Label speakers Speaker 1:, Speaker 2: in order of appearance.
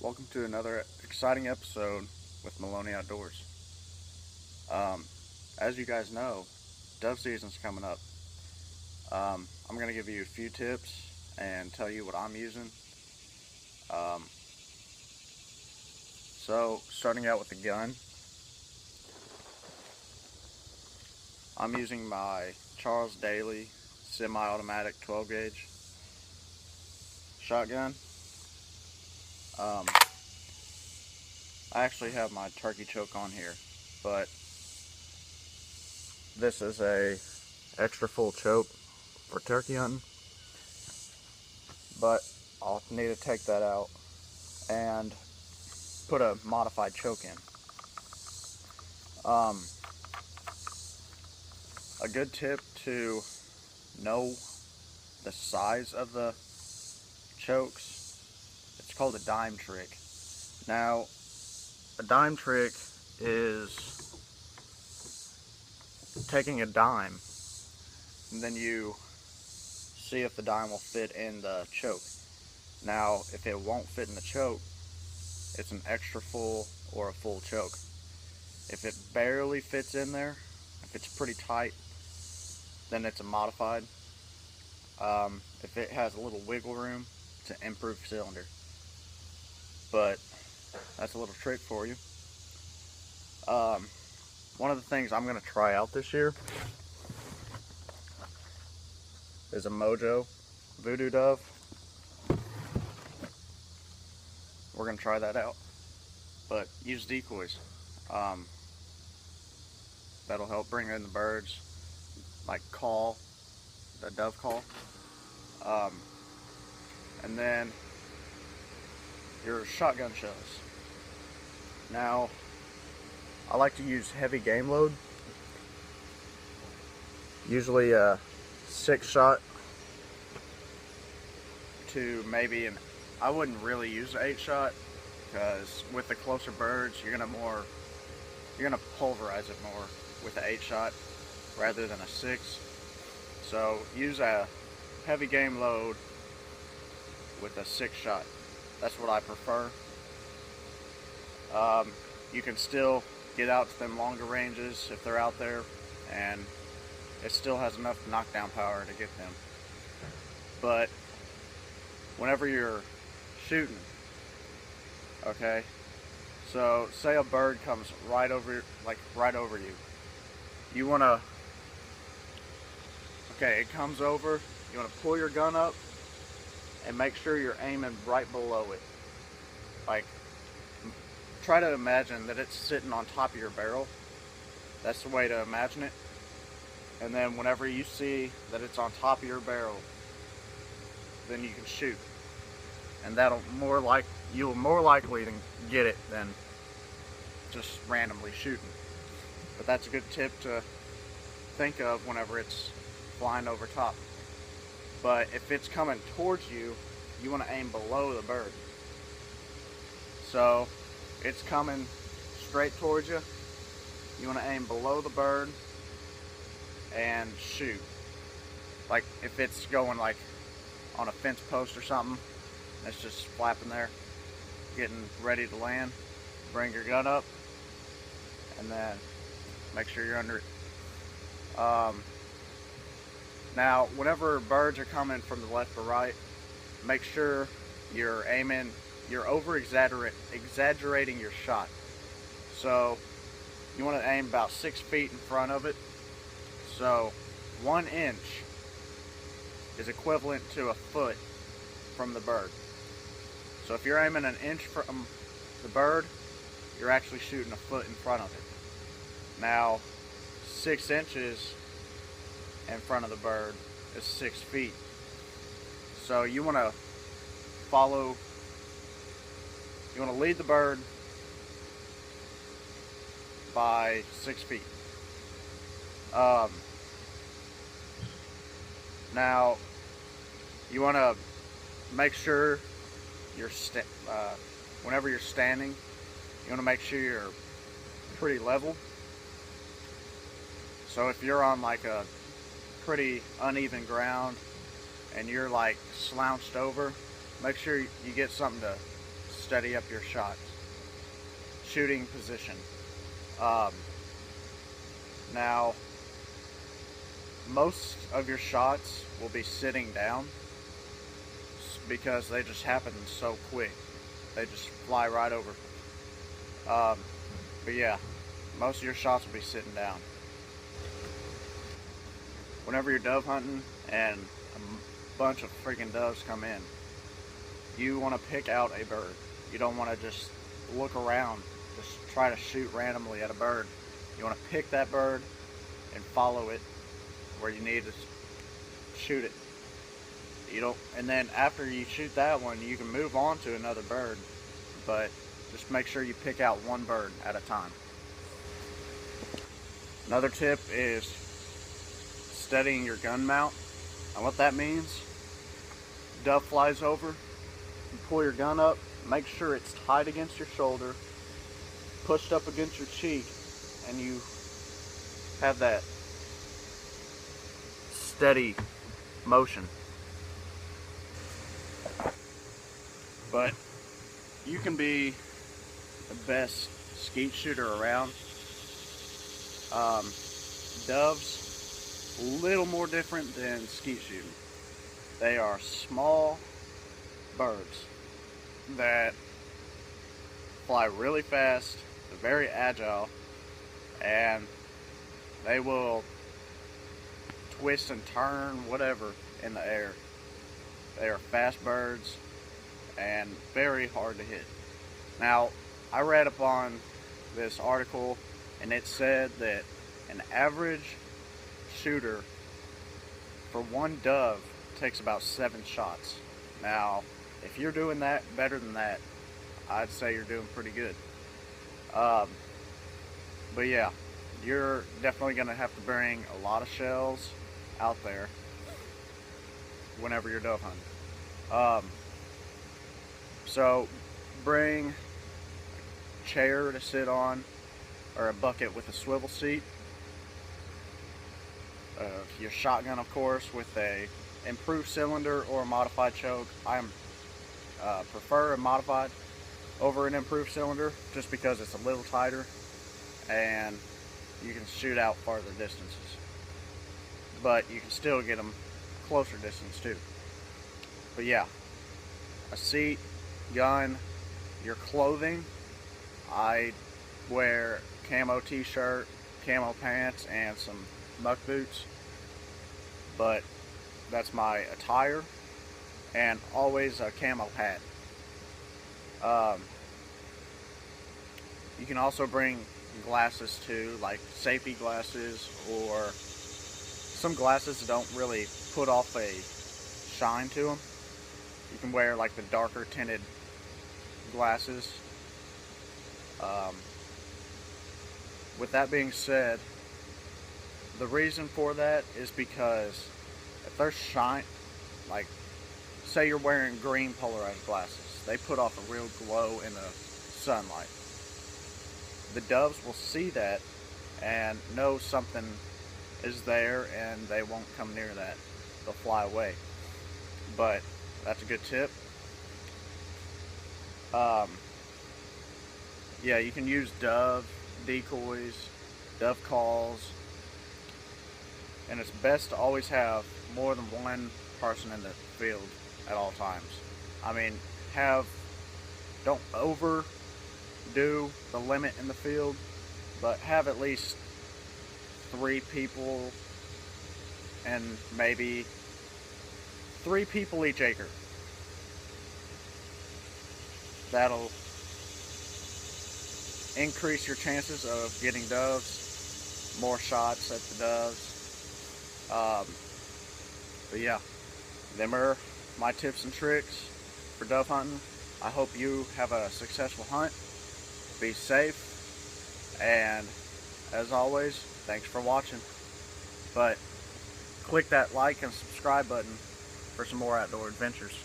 Speaker 1: Welcome to another exciting episode with Maloney Outdoors. Um, as you guys know, dove season's coming up. I'm going to give you a few tips and tell you what I'm using. Um, starting out with the gun, I'm using my Charles Daly semi-automatic 12 gauge shotgun. Um, I actually have my turkey choke on here, but this is a extra full choke for turkey hunting. But I'll need to take that out and put a modified choke in. Um, a good tip to know the size of the chokes, it's called a dime trick. Now, a dime trick is taking a dime and then you see if the dime will fit in the choke. Now, if it won't fit in the choke, it's an extra full or a full choke. If it barely fits in there, if it's pretty tight, then it's a modified. If it has a little wiggle room, it's an improved cylinder. But that's a little trick for you. One of the things I'm going to try out this year is a Mojo Voodoo Dove. We're going to try that out. But use decoys. That'll help bring in the birds, like call, the dove call. And then your shotgun shells. Now, I like to use heavy game load. Usually a 6-shot to maybe I wouldn't really use an 8-shot because with the closer birds, you're gonna pulverize it more with the 8-shot rather than a 6. So use a heavy game load with a 6-shot. That's what I prefer. You can still get out to them longer ranges if they're out there, and it still has enough knockdown power to get them. But whenever you're shooting, okay, so say a bird comes right over you. You wanna, okay, it comes over, you wanna pull your gun up and make sure you're aiming right below it. Like, try to imagine that it's sitting on top of your barrel. That's the way to imagine it. And then whenever you see that it's on top of your barrel, then you can shoot. And you'll more likely to get it than just randomly shooting. But that's a good tip to think of whenever it's flying over top. But if it's coming towards you, you want to aim below the bird. So it's coming straight towards you. You want to aim below the bird and shoot. Like if it's going like on a fence post or something, it's just flapping there, getting ready to land, bring your gun up, and then make sure you're under it. Now, whenever birds are coming from the left or right, make sure you're exaggerating your shot. So you want to aim about 6 feet in front of it. So 1 inch is equivalent to a foot from the bird. So if you're aiming 1 inch from the bird, you're actually shooting a foot in front of it. Now, 6 inches in front of the bird is 6 feet. So you want to lead the bird by 6 feet. Now, you want to make sure whenever you're standing, you want to make sure you're pretty level. So if you're on like a pretty uneven ground and you're like slouched over, make sure you get something to steady up your shots. Shooting position. Now, most of your shots will be sitting down because they just happen so quick. They just fly right over. But yeah, most of your shots will be sitting down. Whenever you're dove hunting and a bunch of freaking doves come in, you want to pick out a bird. You don't want to just look around, just try to shoot randomly at a bird. You want to pick that bird and follow it where you need to shoot it. And then after you shoot that one, you can move on to another bird, but just make sure you pick out one bird at a time. Another tip is steadying your gun mount. And what that means, dove flies over, you pull your gun up, make sure it's tight against your shoulder, pushed up against your cheek, and you have that steady motion. But you can be the best skeet shooter around. Doves, a little more different than skeet shooting. They are small birds that fly really fast, they're very agile, and they will twist and turn whatever in the air. They are fast birds and very hard to hit. Now, I read upon this article and it said that an average shooter for one dove takes about 7 shots. Now, if you're doing that better than that, I'd say you're doing pretty good. But yeah, you're definitely going to have to bring a lot of shells out there whenever you're dove hunting. So bring a chair to sit on, or a bucket with a swivel seat. Your shotgun, of course, with a improved cylinder or a modified choke. I prefer a modified over an improved cylinder just because it's a little tighter and you can shoot out farther distances, but you can still get them closer distance too. But yeah, a seat, gun, your clothing. I wear camo t-shirt, camo pants, and some muck boots, but that's my attire, and always a camo hat. You can also bring glasses too, like safety glasses, or some glasses that don't really put off a shine to them. You can wear like the darker tinted glasses. With that being said, the reason for that is because if there's shine, like say you're wearing green polarized glasses, they put off a real glow in the sunlight. The doves will see that and know something is there and they won't come near that. They'll fly away. But that's a good tip. Yeah, you can use dove decoys, dove calls, and it's best to always have more than one person in the field at all times. I mean, don't overdo the limit in the field, but have at least 3 people and maybe 3 people each acre. That'll increase your chances of getting doves, more shots at the doves. But yeah, them are my tips and tricks for dove hunting. I hope you have a successful hunt. Be safe, and as always, thanks for watching. But click that like and subscribe button for some more outdoor adventures.